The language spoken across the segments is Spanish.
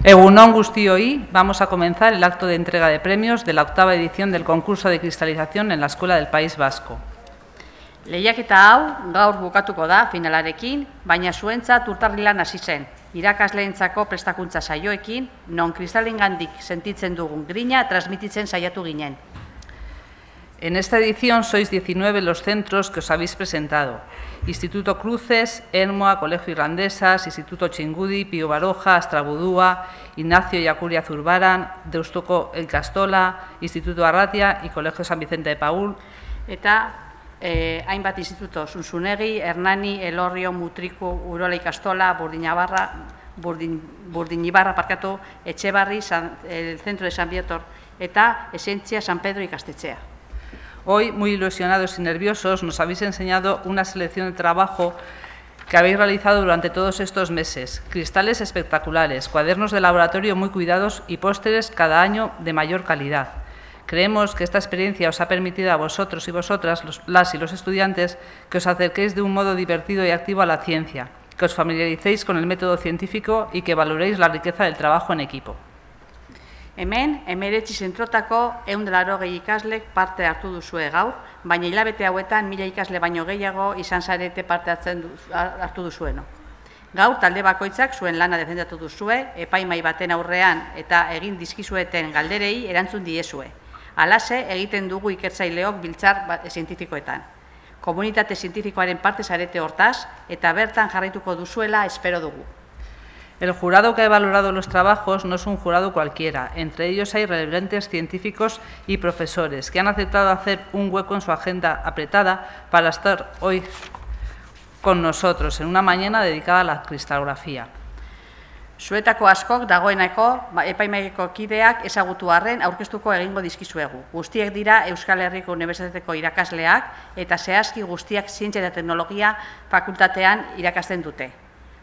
Egunon guztioi, vamos a comenzar el acto de entrega de premios de la 8ª edición del concurso de cristalización en la Escuela del País Vasco. Lehiaketa hau gaur bukatuko da finalarekin, baina zuentzat urtarrilan hasi zen. Irakasleentzako prestakuntza saioekin, non kristalengandik sentitzen dugun grina transmititzen saiatu ginen. En esta edición sois 19 los centros que os habéis presentado. Instituto Cruces, Ermoa, Colegio Irlandesas, Instituto Txingudi, Pío Baroja, Astrabudúa, Ignacio y Acuria Zurbaran, Deustuko El Castola, Instituto Arratia y Colegio San Vicente de Paúl. Eta hainbat instituto, Zunzunegi, Hernani, Elorrio, Mutriku, Urola Ikastola, Burdinibarra, Etxebarri, el Centro de San Viator, eta Esentzia, San Pedro Ikastetxea. Hoy, muy ilusionados y nerviosos, nos habéis enseñado una selección de trabajo que habéis realizado durante todos estos meses. Cristales espectaculares, cuadernos de laboratorio muy cuidados y pósteres cada año de mayor calidad. Creemos que esta experiencia os ha permitido a vosotros y vosotras, las y los estudiantes, que os acerquéis de un modo divertido y activo a la ciencia, que os familiaricéis con el método científico y que valoréis la riqueza del trabajo en equipo. Hemen, 19 zentrotako 180 ikaslek parte hartu duzue gaur, baina hilabete hauetan 1000 ikasle baino gehiago izan zarete parte hartu duzueno. Gaur talde bakoitzak zuen lana defendatu duzue, epaimai baten aurrean eta egin dizkizueten galderei erantzun diezue. Halase egiten dugu ikertzaileok biltzar zientifikoetan. Komunitate zientifikoaren parte zarete hortaz eta bertan jarraituko duzuela espero dugu. El jurado que ha valorado los trabajos no es un jurado cualquiera. Entre ellos hay relevantes científicos y profesores que han aceptado hacer un hueco en su agenda apretada para estar hoy con nosotros en una mañana dedicada a la cristalografía. Zuetako askok dagoeneko epaimaiko kideak ezagutu arren aurkeztuko egingo dizkizuegu. Guztiek dira Euskal Herriko Unibertsitateko irakasleak eta zehazki guztiak Zientzia eta Teknologia fakultatean irakasten dute.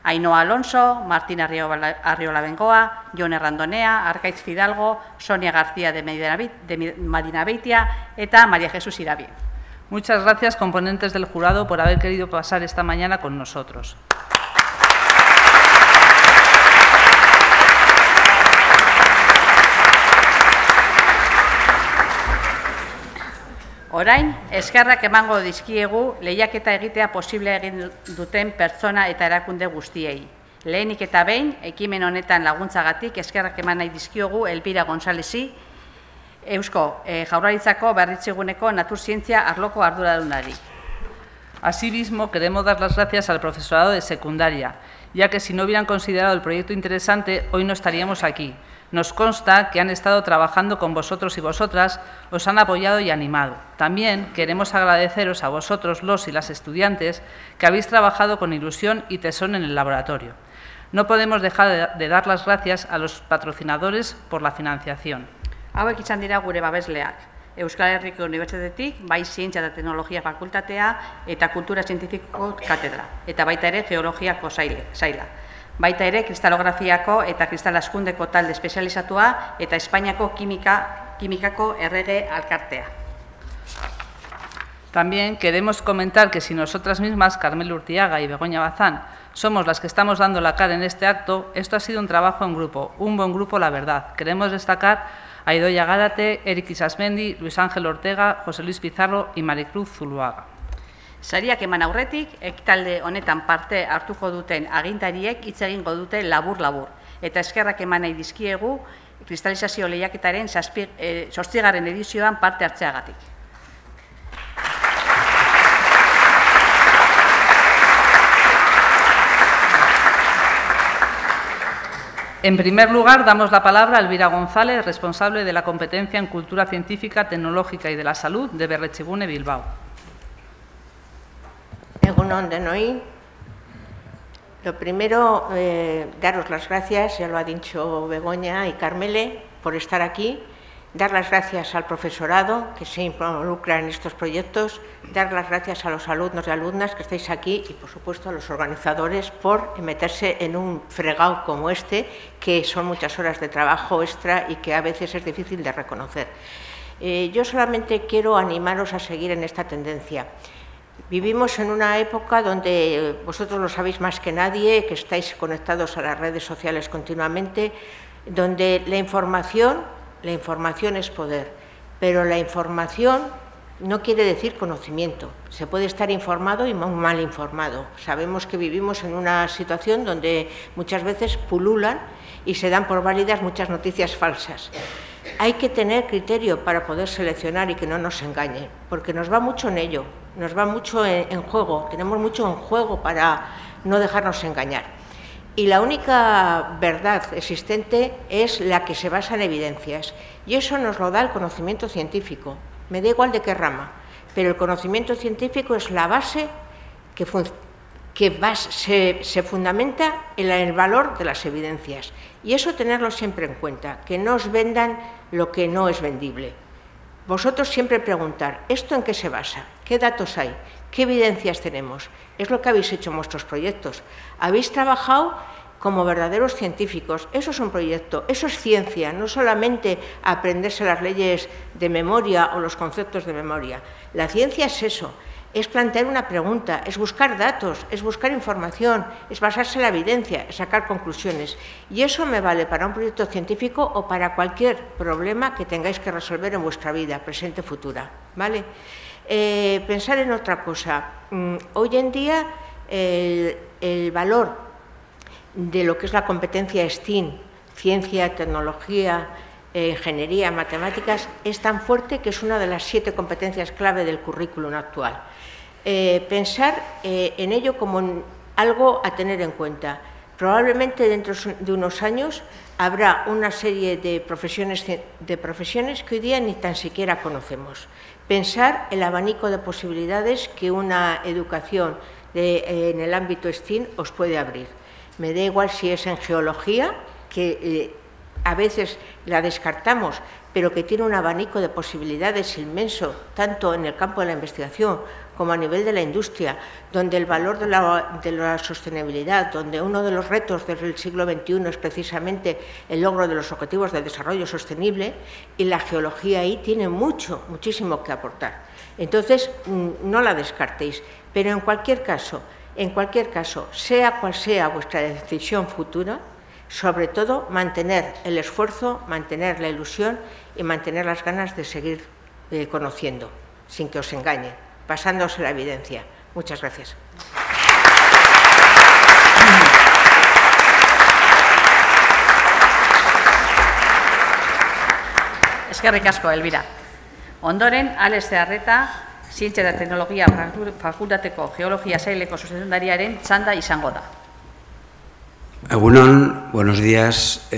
Ainhoa Alonso, Martín Arriola Bengoa, Jon Errandonea, Arkaitz Fidalgo, Sonia García de Madinabeitia eta María Jesús Irabie. Muchas gracias, componentes del jurado, por haber querido pasar esta mañana con nosotros. Orain, eskerrak emango dizkiegu lehiaketa egitea posible egin duten pertsona eta erakunde guztiei. Lehenik eta behin, ekimen honetan laguntzagatik eskerrak eman nahi dizkiogu Elbira Gonzalezi, Eusko Jaurlaritzako Berritzeguneko Naturzientzia arloko arduradunari. Asimismo, queremos dar las gracias al profesorado de secundaria, ya que si no hubieran considerado el proyecto interesante, hoy no estaríamos aquí. Nos consta que han estado trabajando con vosotros y vosotras, os han apoyado y animado. También queremos agradeceros a vosotros, los y las estudiantes, que habéis trabajado con ilusión y tesón en el laboratorio. No podemos dejar de dar las gracias a los patrocinadores por la financiación. Hauek izan dira gure babesleak. Euskal Herriko Unibertsitatetik, bai Zientzia eta Teknologia Fakultatea eta Kultura Zientifiko Katedra, eta baita ere Geologiako saila. Baita ere kristalografiako eta kristalaskundeko talde espezializatua eta Espainiako kimikako errege alkartea. También queremos comentar que si nosotras mismas, Carmel Urtiaga y Begoña Bazán, somos las que estamos dando la cara en este acto, esto ha sido un trabajo en grupo, un buen grupo, la verdad. Queremos destacar a Idoia Gárate, Eric Isasmendi, Luis Ángel Ortega, José Luis Pizarro y Maricruz Zuluaga. Sariak eman aurretik, ekitalde honetan parte hartuko duten agintariek hitz egingo dute labur-labur. Eta eskerrak eman nahi dizkiegu kristalizazio lehiaketaren 8. edizioan parte hartzeagatik. En primer lugar, damos la palabra a Elvira González, responsable de la competencia en Cultura Científica, Tecnológica y de la Salud de Berritzegune Bilbao. Egunon denoi. Lo primero, daros las gracias, ya lo ha dicho Begoña y Carmele, por estar aquí. Dar las gracias al profesorado que se involucra en estos proyectos. Dar las gracias a los alumnos y alumnas que estáis aquí y, por supuesto, a los organizadores por meterse en un fregado como este, que son muchas horas de trabajo extra y que a veces es difícil de reconocer. Yo solamente quiero animaros a seguir en esta tendencia. Vivimos en una época donde vosotros lo sabéis más que nadie, que estáis conectados a las redes sociales continuamente, donde la información es poder, pero la información no quiere decir conocimiento. Se puede estar informado y mal informado. Sabemos que vivimos en una situación donde muchas veces pululan y se dan por válidas muchas noticias falsas. Hay que tener criterio para poder seleccionar y que no nos engañen, porque nos va mucho en ello, nos va mucho en juego, tenemos mucho en juego para no dejarnos engañar. Y la única verdad existente es la que se basa en evidencias, y eso nos lo da el conocimiento científico. Me da igual de qué rama, pero el conocimiento científico es la base que se fundamenta en el valor de las evidencias. Y eso tenerlo siempre en cuenta, que no os vendan lo que no es vendible. Vosotros siempre preguntar, ¿esto en qué se basa? ¿Qué datos hay? ¿Qué evidencias tenemos? Es lo que habéis hecho en vuestros proyectos. Habéis trabajado como verdaderos científicos. Eso es un proyecto, eso es ciencia, no solamente aprenderse las leyes de memoria o los conceptos de memoria. La ciencia es eso, es plantear una pregunta, es buscar datos, es buscar información, es basarse en la evidencia, es sacar conclusiones. Y eso me vale para un proyecto científico o para cualquier problema que tengáis que resolver en vuestra vida, presente o futura, ¿vale? Pensar en otra cosa. Hoy en día el valor de lo que es la competencia STEAM, ciencia, tecnología, ingeniería, matemáticas, es tan fuerte que es una de las 7 competencias clave del currículum actual. Pensar en ello como algo a tener en cuenta. Probablemente dentro de unos años habrá una serie de profesiones que hoy día ni tan siquiera conocemos. Pensar el abanico de posibilidades que una educación en el ámbito STEAM os puede abrir. Me da igual si es en geología, que a veces la descartamos, pero que tiene un abanico de posibilidades inmenso, tanto en el campo de la investigación como a nivel de la industria, donde el valor de la sostenibilidad, donde uno de los retos del siglo XXI es precisamente el logro de los objetivos de desarrollo sostenible, y la geología ahí tiene muchísimo que aportar. Entonces, no la descartéis, pero en cualquier caso, sea cual sea vuestra decisión futura, sobre todo mantener el esfuerzo, mantener la ilusión y mantener las ganas de seguir conociendo, sin que os engañen, basándose en la evidencia. Muchas gracias. Eskerrik asko, Elvira. Ondoren, Alex Zearreta, Zientzia eta Teknologia Fakultateko Geologia Saileko zuzendariaren txanda izango da. Egunon, buenos días.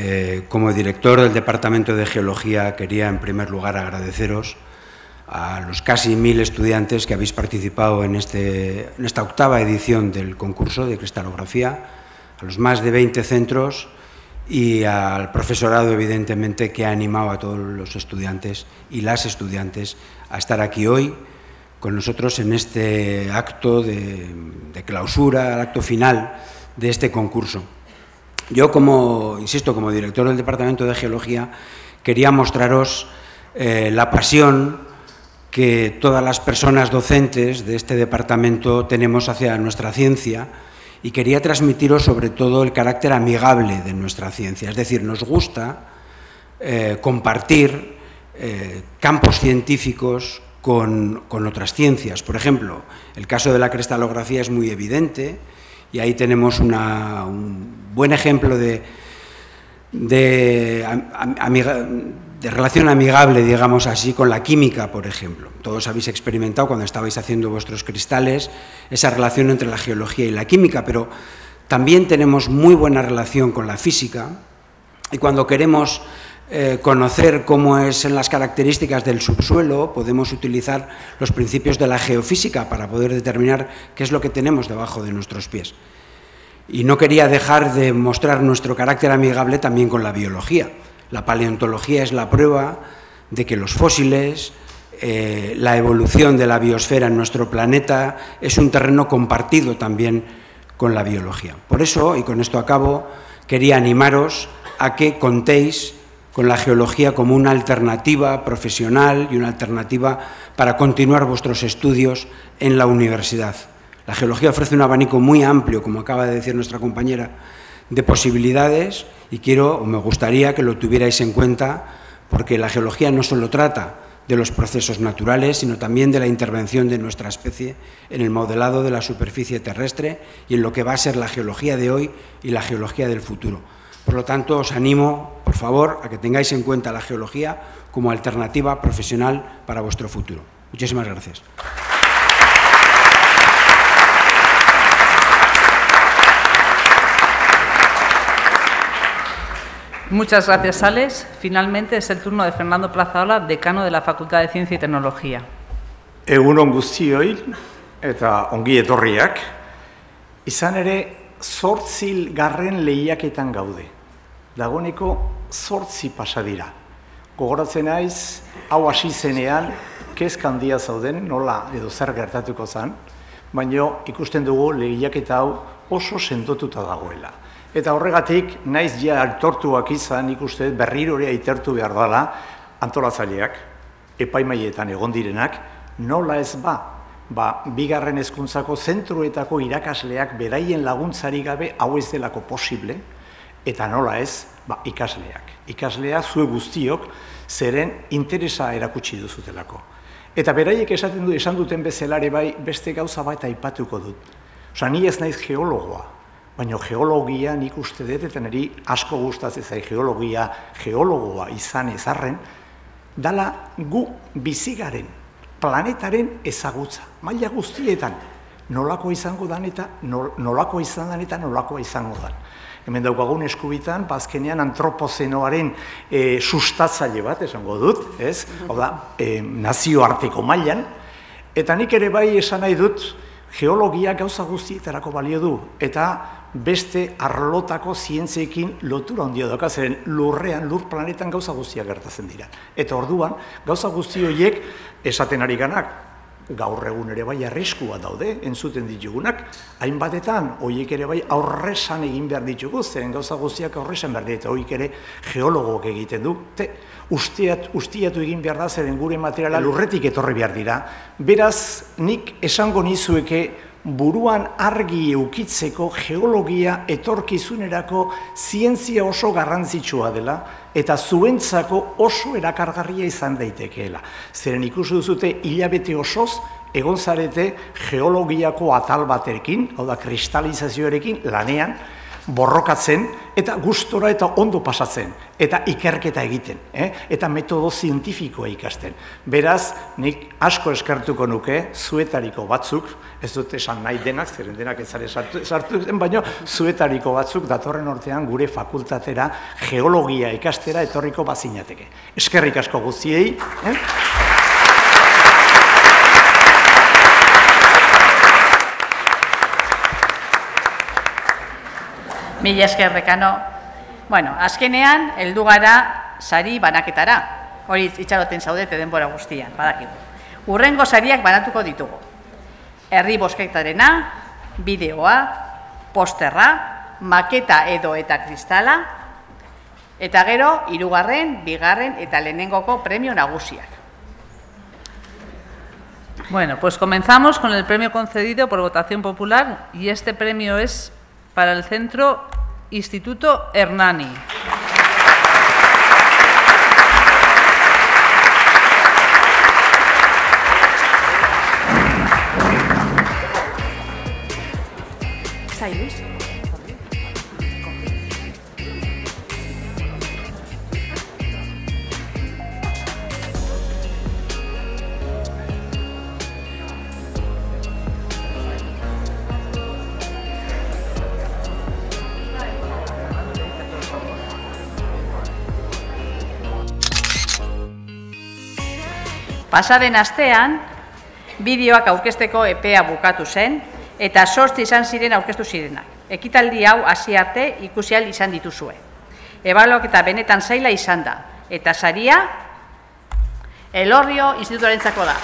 Como director del Departamento de Geología quería en primer lugar agradeceros a los casi 1000 estudiantes que habéis participado en esta octava edición del concurso de cristalografía, a los más de 20 centros y al profesorado, evidentemente, que ha animado a todos los estudiantes y las estudiantes a estar aquí hoy con nosotros en este acto de clausura, el acto final de este concurso. Yo, insisto, como director del Departamento de Geología, quería mostraros la pasión que todas las personas docentes de este departamento tenemos hacia nuestra ciencia y quería transmitiros sobre todo el carácter amigable de nuestra ciencia. Es decir, nos gusta compartir campos científicos con otras ciencias. Por ejemplo, el caso de la cristalografía es muy evidente y ahí tenemos un buen ejemplo de relación amigable, digamos así, con la química, por ejemplo. Todos habéis experimentado cuando estabais haciendo vuestros cristales esa relación entre la geología y la química, pero también tenemos muy buena relación con la física y cuando queremos conocer cómo son las características del subsuelo, podemos utilizar los principios de la geofísica para poder determinar qué es lo que tenemos debajo de nuestros pies. Y no quería dejar de mostrar nuestro carácter amigable también con la biología. La paleontología es la prueba de que los fósiles, la evolución de la biosfera en nuestro planeta es un terreno compartido también con la biología. Por eso, y con esto acabo, quería animaros a que contéis con la geología como una alternativa profesional y una alternativa para continuar vuestros estudios en la universidad. La geología ofrece un abanico muy amplio, como acaba de decir nuestra compañera, de posibilidades y quiero, o me gustaría que lo tuvierais en cuenta, porque la geología no solo trata de los procesos naturales, sino también de la intervención de nuestra especie en el modelado de la superficie terrestre y en lo que va a ser la geología de hoy y la geología del futuro. Por lo tanto, os animo, por favor, a que tengáis en cuenta la geología como alternativa profesional para vuestro futuro. Muchísimas gracias. Muchas gracias, Alex. Finalmente es el turno de Fernando Plazaola, decano de la Facultad de Ciencia y Tecnología. Egun on guztioi eta ongi etorriak. Izan ere, 8 lehiaketan gaude. Dagoeneko 8 pasa dira. Gogoratzen naiz, hau hasi zenean, kezka handia zauden, nola edo zer gertatuko zen, baina ikusten dugu lehiaketa hau oso sendotuta dagoela. Eta horregatik, naiz ja aitortuak izan, ikuste berriro ere aitortu behar dela, antolatzaileak, epaimaietan egon direnak, nola ez bigarren hezkuntzako zentroetako irakasleak beraien laguntzari gabe hau ez delako posible, eta nola ez, ikasleak. Ikasleak zue guztiok zeren interesa erakutsi duzutelako. Eta beraiek esan duten bezalare bai beste gauza bat aipatuko dut. Osa, ni ez naiz geologoa. Baina geologia nik uste dut, eta niri asko gustatzen zait geologoa izan ezarren, dala gu bizigaren, planetaren ezagutza, maila guztietan, nolakoa izango dan eta nolakoa izango dan. Hemen daukagun eskubitan, azkenean antropozenoaren sustatzaile bat, esango dut, ez? Hau da, nazioarteko mailan, eta nik ere bai esan nahi dut, geologia gauza guztietarako balio du, eta beste arlotako zientziekin lotura handia dauka, zeren lurrean, lur planetan gauza guztiak gertatzen dira. Eta orduan, gauza guzti horiek esaten ari ganak, gaur egun ere bai arriskua daude, entzuten ditugunak, hainbatetan, horiek ere bai aurresan egin behar ditugu, zeren gauza guztiak aurresan behar dira, eta horiek ere geologok egiten du. Ustiatu egin behar da, zeren gure materiala lurretik etorri behar dira. Beraz, nik esango nizueke buruan argi eukitzeko geologia etorkizunerako zientzia oso garrantzitsua dela eta zuentzako oso erakargarria izan daitekeela. Zeren ikusi duzute hilabete osoz egon zarete geologiako atal batekin, hau da kristalizazioarekin lanean, borrokatzen eta gustora eta ondo pasatzen, eta ikerketa egiten, eta metodo zientifikoa ikasten. Beraz, nik asko eskertuko nuke, zuetariko batzuk, ez dut esan nahi denak, zeren denak ez zare sartu zen, baina zuetariko batzuk datorren urtean gure fakultatera geologia ikastera etorriko bazinateke. Eskerrik asko guztiei. Mila esker, dekano. Bueno, azkenean, heldu gara sari banaketara. Hori itxaroten zaudete denbora guztian, badakigu. Hurrengo sariak banatuko ditugu. Herri bozketarena, bideoa, posterra, maketa edo eta kristala, eta gero, 3., 2. eta lehenengoko premio nagusiak. Bueno, pues comenzamos con el premio concedido por votación popular y este premio es para el Centro Instituto Hernani. ¿Está ahí, Luis? Pasaden astean, bideoak aurkezteko epea bukatu zen, eta 8 izan ziren aurkeztu zirenak. Ekitaldi hau hasi arte ikusi ahal izan dituzue. Ebaluaketa benetan zaila izan da, eta saria Elorrio Institutoarentzako da.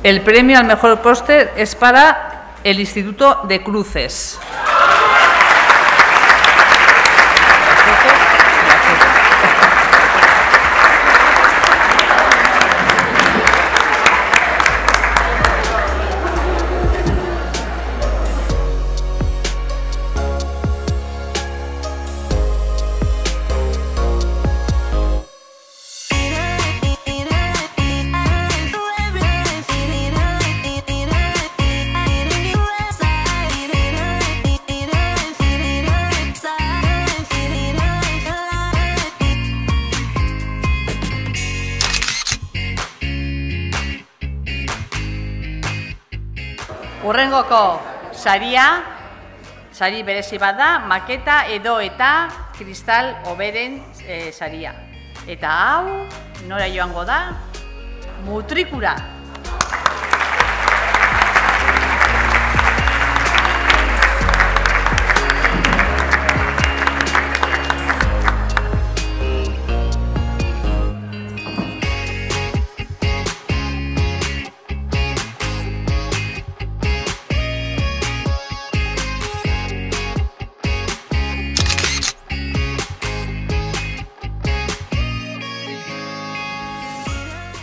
El premio al mejor póster es para el Instituto de Cruces. Hurrengoko saria, sari berezi bat da, maketa edo eta kristal hoberen saria. Eta hau, nora joango da? Mutrikura.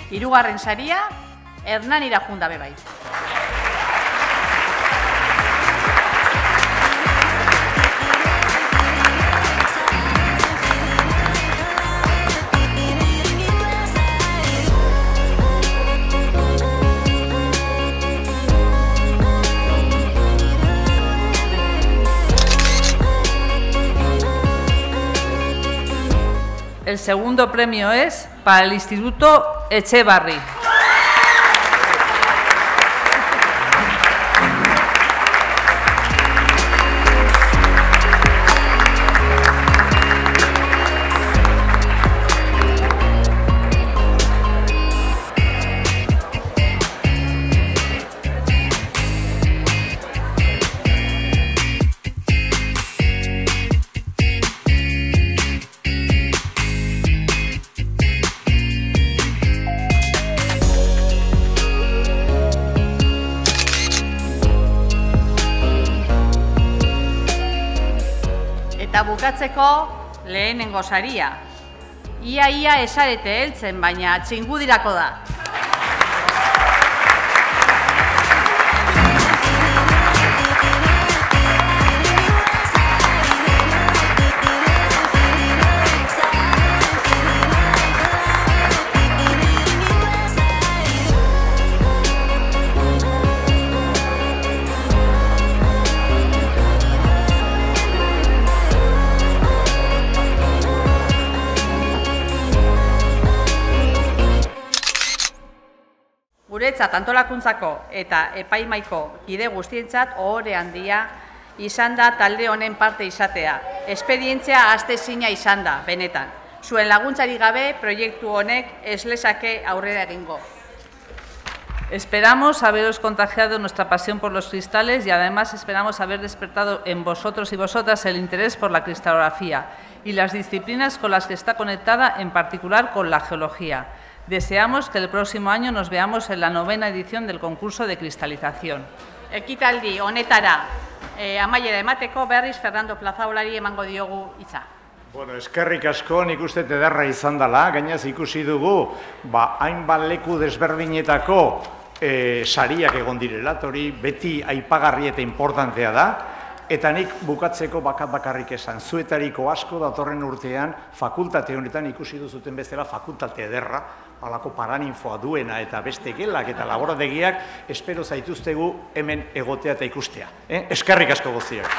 Hirugarren saria, Hernanira junda be bai. El segundo premio es para el Instituto Echevarri. Eta bukatzeko lehenengo saria. Ia esarete heltzen, baina txingudirako da. Guretzat antolakuntzako eta epaimaiko kide guztientzat ohore handia izan da talde honen parte izatea. Esperientzia ahaztezina izan da, benetan. Zuen laguntzari gabe proiektu honek ez lezake aurrera egingo. Esperamos haberos contagiado nuestra pasión por los cristales y además esperamos haber despertado en vosotros y vosotras el interés por la cristalografía y las disciplinas con las que está conectada, en particular con la geología. Deseamos que el próximo año nos veamos en la 9ª edición del concurso de cristalización. Ekitaldi honetara amaiera emateko berriz Fernando Plazaolari emango diogu hitza. Bueno, eskerrik asko, nik uste ederra izan dela, gainaz ikusi dugu, hainbat leku desberdinetako sariak egon direla, hori beti aipagarri eta importantea da, eta nik bukatzeko bakarrik esan, zuetariko asko datorren urtean fakultate honetan ikusi duzuten bezala fakultate ederra, halako paraninfoa duena eta beste gelak eta laborategiak, espero zaituztegu hemen egotea eta ikustea. Eskerrik asko guztiak.